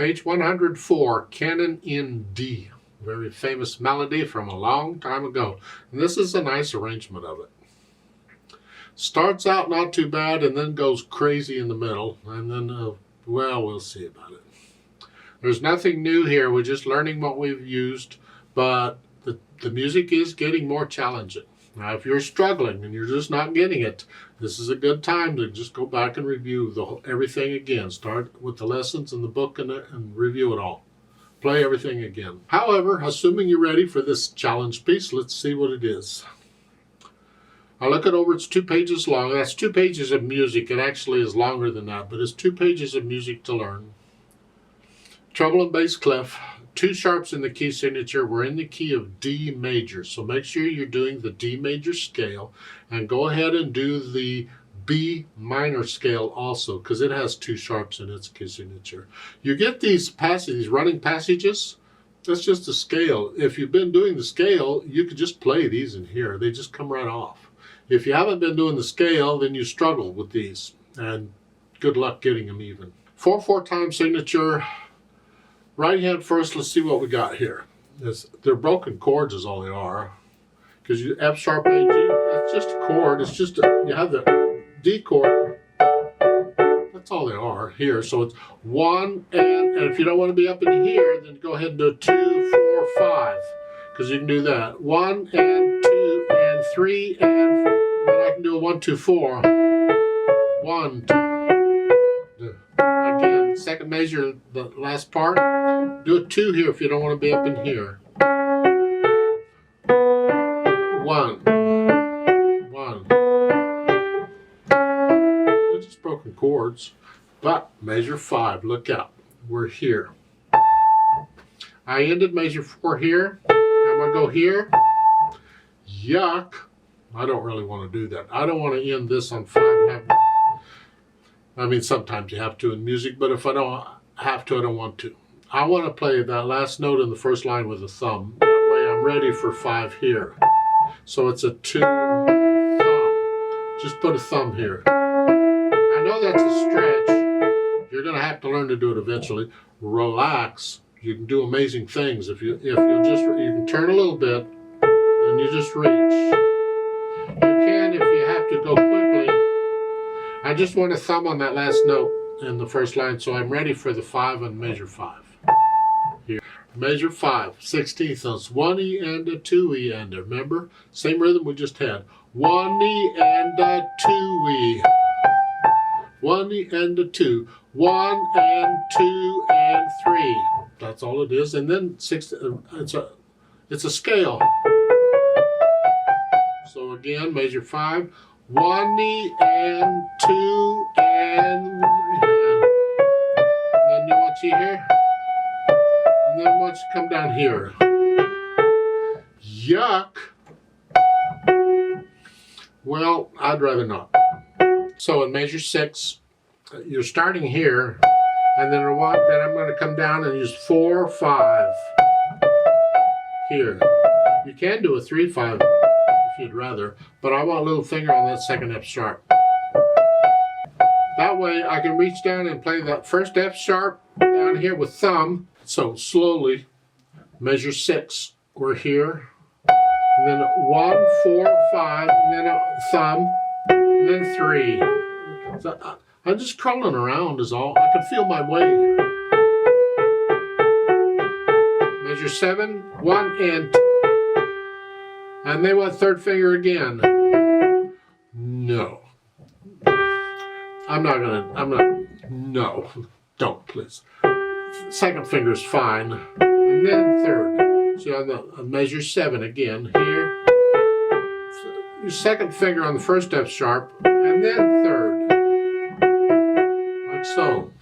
Page 104, Canon In D. Very famous melody from a long time ago. And this is a nice arrangement of it. Starts out not too bad and then goes crazy in the middle. And then, well, we'll see about it. There's nothing new here. We're just learning what we've used. But the music is getting more challenging. Now, if you're struggling and you're just not getting it, this is a good time to just go back and review everything again. Start with the lessons in the book and review it all. Play everything again. However, assuming you're ready for this challenge piece, let's see what it is. I look it over. It's 2 pages long. That's 2 pages of music. It actually is longer than that, but it's 2 pages of music to learn. Treble and bass clef. 2 sharps in the key signature. We're in the key of D major, so make sure you're doing the D major scale, and go ahead and do the B minor scale also, because it has 2 sharps in its key signature. You get these passages, these running passages. That's just a scale. If you've been doing the scale, you could just play these in here. They just come right off. If you haven't been doing the scale, then you struggle with these, and good luck getting them even. 4/4 time signature. Right hand first, let's see what we got here. They're broken chords is all they are. Because you F sharp A, G, that's just a chord. It's just, you have the D chord. That's all they are here. So it's 1 and if you don't want to be up in here, then go ahead and do 2, 4, 5. Because you can do that. 1 and 2 and 3 and then I can do a 1, 2, 4. 1, 2. Again, second measure, the last part. Do a 2 here if you don't want to be up in here. 1. 1. They're just broken chords. But measure 5, look out. We're here. I ended measure 4 here. I'm going to go here. Yuck. I don't really want to do that. I don't want to end this on 5 and have. I mean, sometimes you have to in music, but if I don't have to, I don't want to. I want to play that last note in the first line with a thumb. That way I'm ready for 5 here. So it's a 2 thumb. Just put a thumb here. I know that's a stretch. You're going to have to learn to do it eventually. Relax. You can do amazing things if you can turn a little bit and you just reach. You can if you have to go quickly. I just want a thumb on that last note in the first line, so I'm ready for the 5 and measure 5. Here. Measure 5, 16th notes, 1 E and a 2 E and a, remember? Same rhythm we just had. 1 E and a 2 E. 1 E and a 2. 1 and 2 and 3. That's all it is. And then it's a scale. So again, measure 5. 1 E and 2 and 3. And then you want to see here. And then once you come down here. Yuck. Well, I'd rather not. So in measure 6, you're starting here, and then I'm going to come down and use 4, 5 here. You can do a 3, 5. If you'd rather, but I want a little finger on that second F sharp. That way I can reach down and play that first F sharp down here with thumb. So slowly, measure 6, we're here, and then 1, 4, 5, and then a thumb, and then 3. So I'm just crawling around is all. I can feel my way. Measure 7, 1 and 2. And they want third finger again. No. No. Don't, please. Second finger is fine. And then third. So on measure 7 again, here. Your second finger on the first F sharp, and then third. Like so.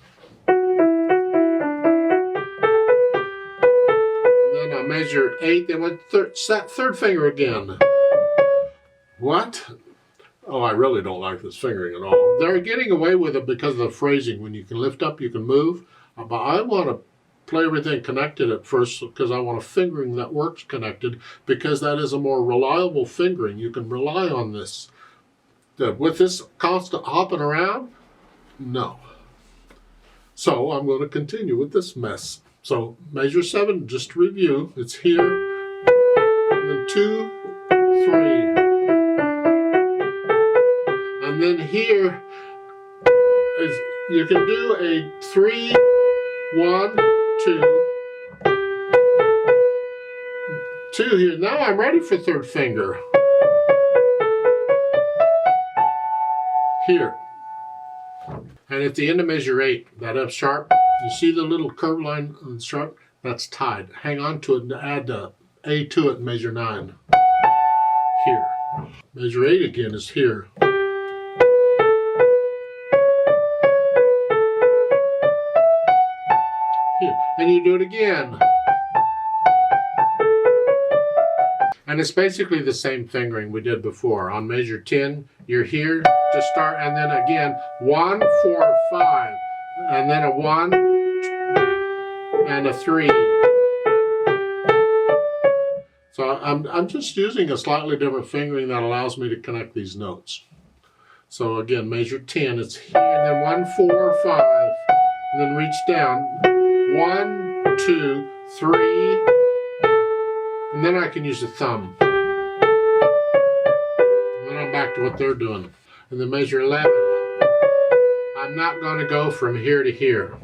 Measure 8, they went third finger again. What? Oh, I really don't like this fingering at all. They're getting away with it because of the phrasing. When you can lift up, you can move. But I want to play everything connected at first because I want a fingering that works connected, because that is a more reliable fingering. You can rely on this. With this constant hopping around, no. So I'm going to continue with this mess. So measure 7, just to review, it's here, and then 2, 3, and then here is, you can do a 3, 1, 2, 2 here. Now I'm ready for third finger. Here. And at the end of measure 8, that F sharp, you see the little curve line on the sharp? That's tied. Hang on to it and add the A to it in measure 9. Here. Measure 8 again is here. Here. And you do it again. And it's basically the same fingering we did before. On measure 10, you're here to start, and then again, 1, 4, 5, and then a 1 and a 3. So I'm just using a slightly different fingering that allows me to connect these notes. So again, measure 10, it's here, and then 1, 4, 5, and then reach down, 1, 2, 3, and then I can use the thumb. And then I'm back to what they're doing. And then measure 11. I'm not going to go from here to here.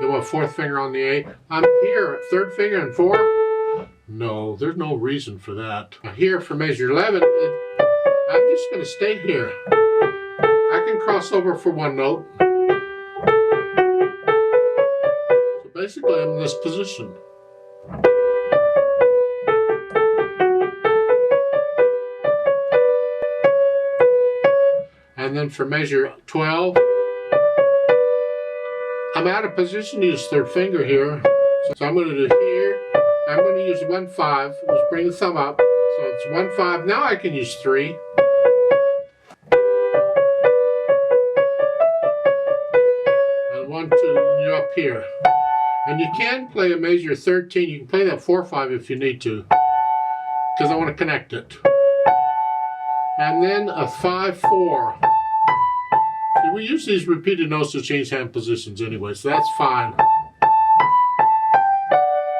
You want fourth finger on the A. I'm here, third finger and 4. No, there's no reason for that. Here for measure 11, I'm just going to stay here. I can cross over for one note. So basically I'm in this position. And then for measure 12, I'm out of position to use third finger here. So I'm going to do here. I'm going to use 1, 5. Just bring the thumb up. So it's 1, 5. Now I can use 3. And 1, 2, and you're up here. And you can play a measure 13. You can play that 4, 5 if you need to, because I want to connect it. And then a 5, 4. We use these repeated notes to change hand positions anyway, so that's fine.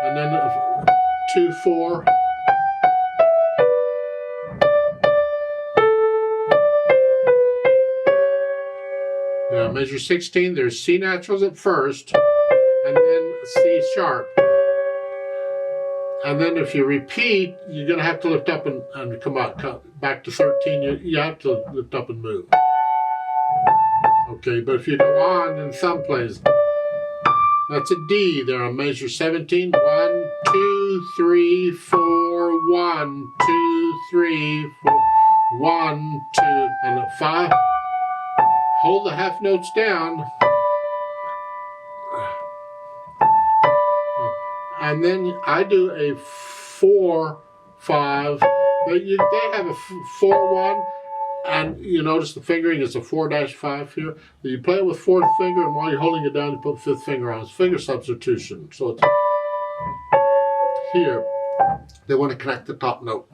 And then 2, 4. Yeah, measure 16, there's C naturals at first, and then C sharp. And then if you repeat, you're going to have to lift up and come back to 13. You have to lift up and move. Okay, but if you go on, then thumb plays. That's a D there on measure 17. 1, 2, 3, 4, 1, 2, 3, 4, 1, 2, and a 5. Hold the half notes down. And then I do a 4, 5. They have a 4, 1. And you notice the fingering is a 4-5 here. You play it with fourth finger, and while you're holding it down, you put fifth finger on. It's finger substitution. So it's here. They want to connect the top note.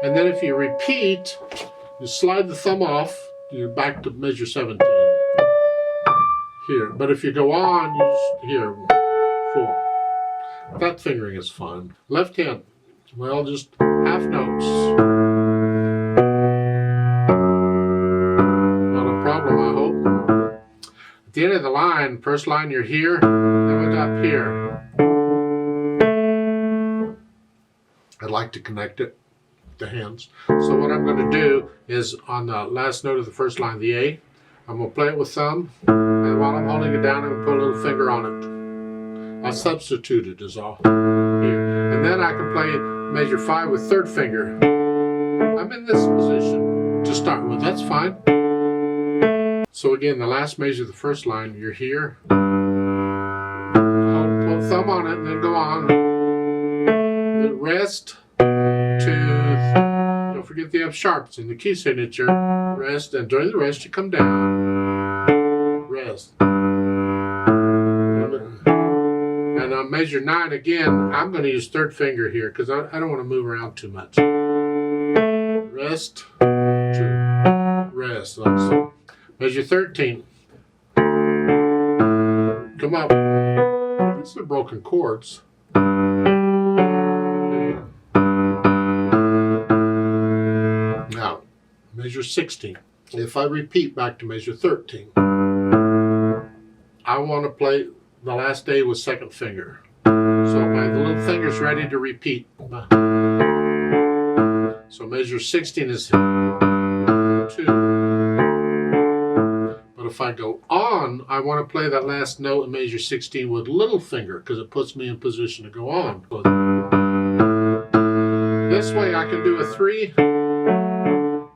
And then if you repeat, you slide the thumb off, you're back to measure 17. Here. But if you go on, you just, here, 4. That fingering is fine. Left hand, well, just half notes. Not a problem, I hope. At the end of the line, first line you're here, then what's up here? I'd like to connect it with the hands. So what I'm going to do is on the last note of the first line, the A, I'm going to play it with thumb, and while I'm holding it down, I'm going to put a little finger on it. I'll substitute it is all. Here. And then I can play measure 5 with third finger. I'm in this position to start with, that's fine. So again, the last measure of the first line, you're here. Put a thumb on it and then go on. Then rest, 2, don't forget the F sharp, it's in the key signature. Rest, and during the rest you come down. Rest. And on measure 9 again, I'm going to use third finger here because I don't want to move around too much. Rest, 2, rest, like so. Measure 13. Come up. These are broken chords. Now, measure 16. If I repeat back to measure 13, I want to play the last A with second finger. So my little finger's ready to repeat. So measure 16 is 2. But if I go on, I want to play that last note in measure 16 with little finger because it puts me in position to go on. This way I can do a 3.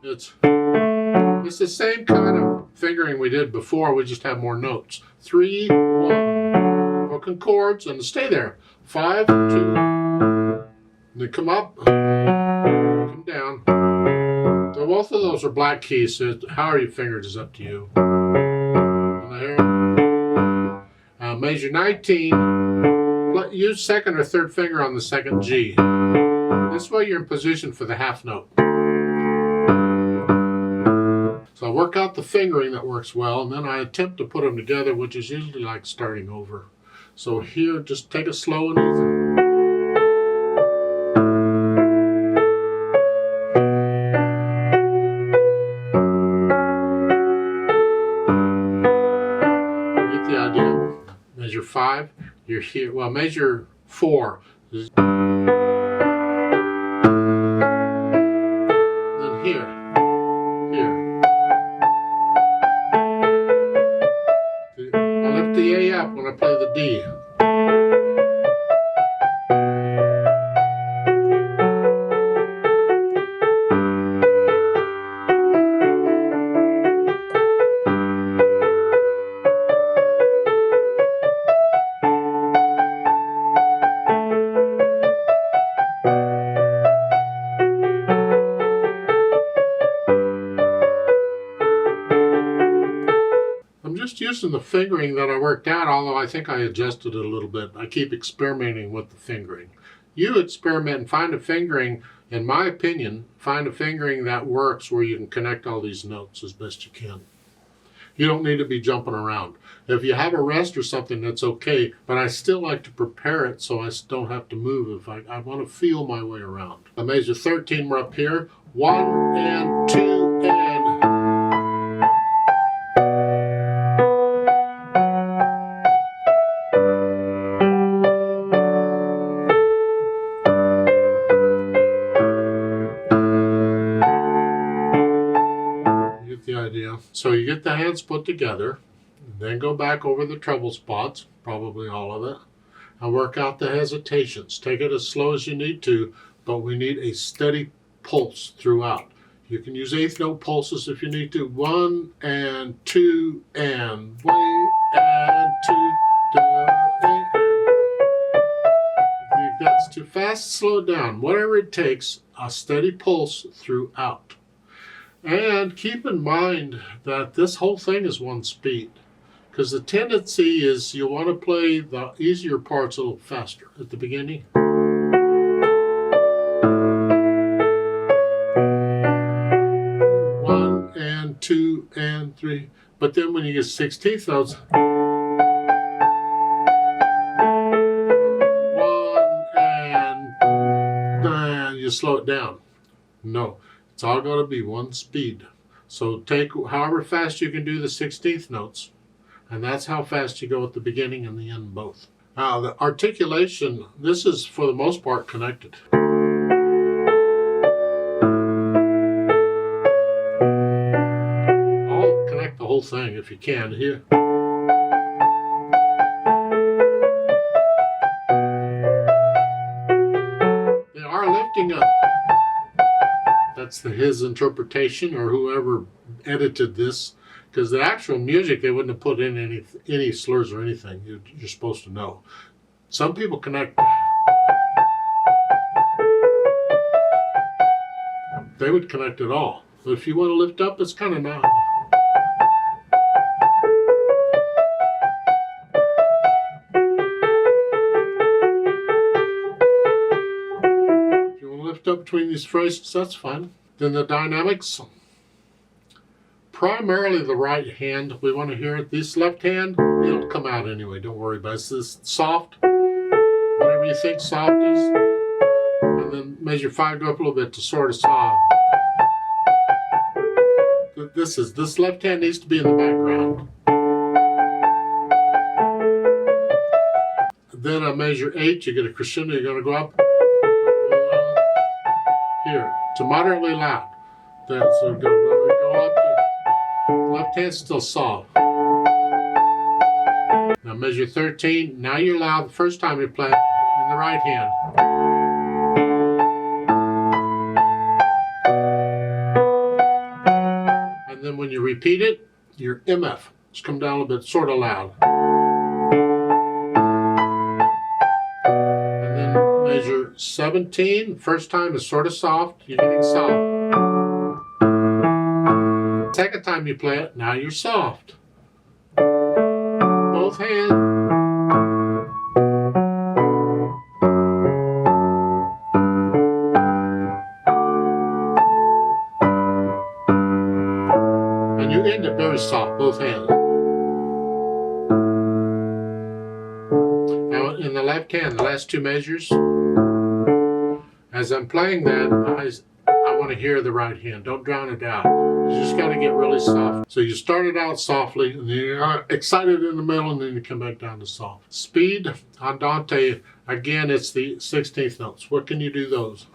It's the same kind of fingering we did before, we just have more notes. 3, 1, broken chords, and stay there. 5, 2, then come up, come down. So both of those are black keys, so how you fingered is up to you. And measure 19, use second or third finger on the second G. This way you're in position for the half note. So I work out the fingering that works well, and then I attempt to put them together, which is usually like starting over. So here, just take it slow and easy. You get the idea? Measure 5, you're here. Well, measure 4. Then here. I lift the A up when I play the D. Just using the fingering that I worked out, although I think I adjusted it a little bit. I keep experimenting with the fingering. You experiment and find a fingering, in my opinion, find a fingering that works where you can connect all these notes as best you can. You don't need to be jumping around. If you have a rest or something, that's okay, but I still like to prepare it so I don't have to move if I want to feel my way around. I measure 13, we're up here. 1 and 2 and... the idea. So you get the hands put together, then go back over the treble spots, probably all of it, and work out the hesitations. Take it as slow as you need to, but we need a steady pulse throughout. You can use eighth note pulses if you need to. 1 and 2 and 1 and 2. If that's too fast, slow it down. Whatever it takes, a steady pulse throughout. And keep in mind that this whole thing is one speed, because the tendency is you want to play the easier parts a little faster at the beginning. 1 and 2 and 3, but then when you get 16th notes, 1 and you slow it down. No. It's all going to be one speed. So take however fast you can do the 16th notes, and that's how fast you go at the beginning and the end both. Now the articulation, this is for the most part connected. I'll connect the whole thing if you can here. They are lifting up. That's his interpretation, or whoever edited this, because the actual music they wouldn't have put in any slurs or anything. You're supposed to know. Some people connect. They would connect it all. But if you want to lift up, it's kind of not. Up between these phrases, that's fine. Then the dynamics. primarily the right hand. We want to hear it. This left hand, it'll come out anyway. Don't worry about it. It's this soft, whatever you think soft is. And then measure 5, go up a little bit to sort of soft. This left hand needs to be in the background. Then I measure 8, you get a crescendo, you're going to go up here to moderately loud. Then so go up to left hand's still soft. Now measure 13. Now you're loud the first time you play in the right hand. And then when you repeat it, your MF just come down a little bit, sort of loud. And then measure 17. First time is sort of soft. You're getting soft. Second time you play it, now you're soft. Both hands. And you end it very soft, both hands. Now in the left hand, the last 2 measures, as I'm playing that, I want to hear the right hand. Don't drown it out. You just got to get really soft. So you start it out softly, and then you're excited in the middle, and then you come back down to soft. Speed, andante, again, it's the 16th notes. What can you do those?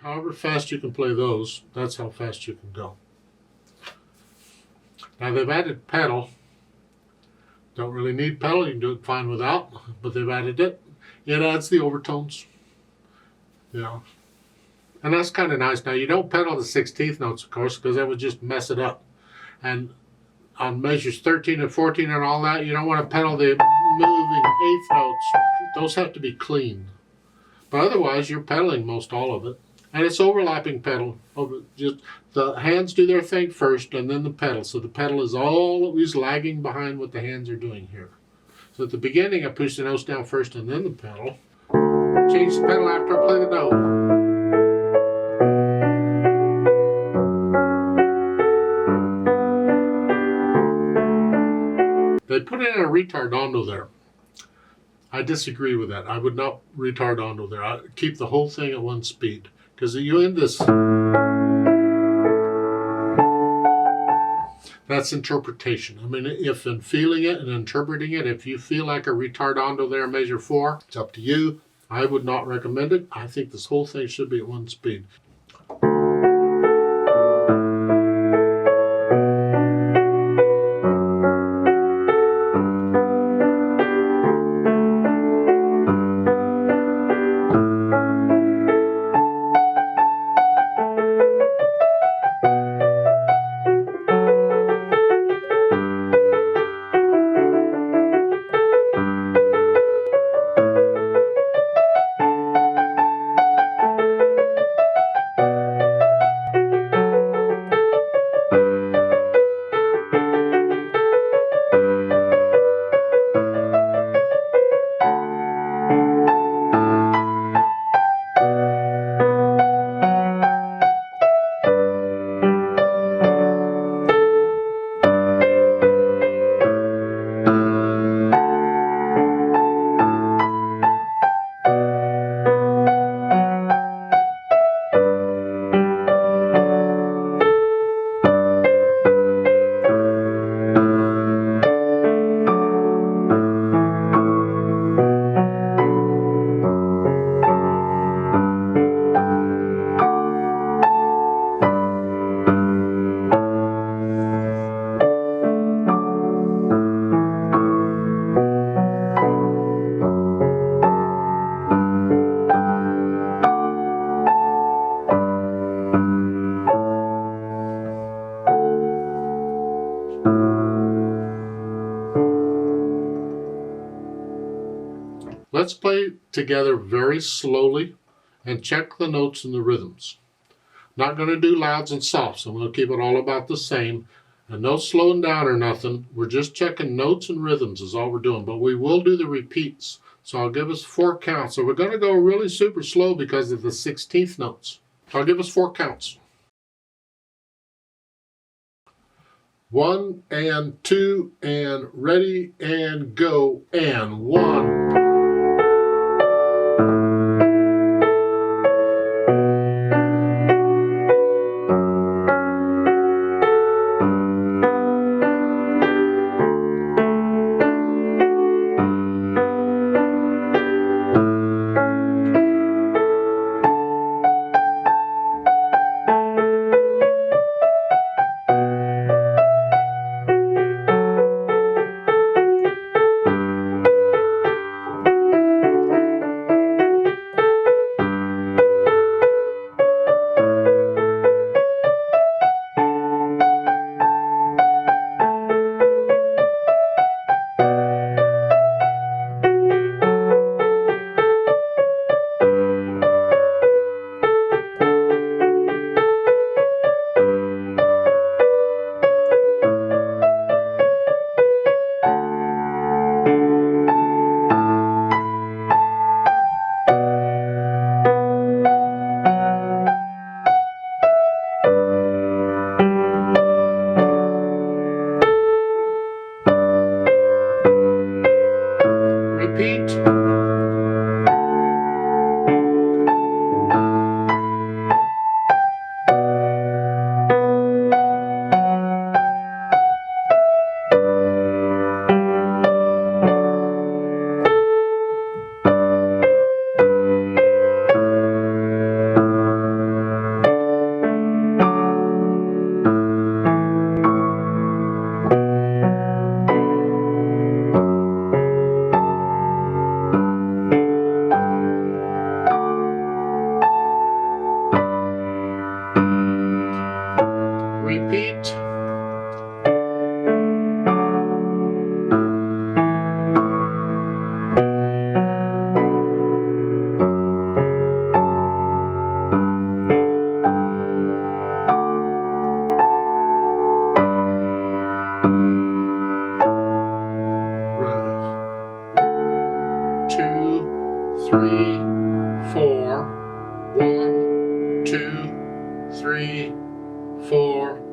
However fast you can play those, that's how fast you can go. Now they've added pedal. Don't really need pedal, you can do it fine without, but they've added it. It adds the overtones, you know. And that's kind of nice. Now you don't pedal the 16th notes, of course, because that would just mess it up. And on measures 13 and 14 and all that, you don't want to pedal the moving 8th notes. Those have to be clean. But otherwise, you're pedaling most all of it. And it's overlapping pedal. Just the hands do their thing first, and then the pedal. So the pedal is always lagging behind what the hands are doing here. So at the beginning, I push the notes down first, and then the pedal. Change the pedal after I play the note. They put in a retardando there. I disagree with that. I would not retardando there. I keep the whole thing at one speed. Because you end this, that's interpretation. I mean, if in feeling it and interpreting it, if you feel like a retardando there, measure 4, it's up to you. I would not recommend it. I think this whole thing should be at one speed. Let's play together very slowly and check the notes and the rhythms. Not going to do louds and softs. I'm going to keep it all about the same. And no slowing down or nothing. We're just checking notes and rhythms is all we're doing. But we will do the repeats. So I'll give us 4 counts. So we're going to go really super slow because of the 16th notes. So I'll give us 4 counts. 1 and 2 and ready and go and 1. Repeat. Repeat. Two, three, 4. 1, 2, 3, 4.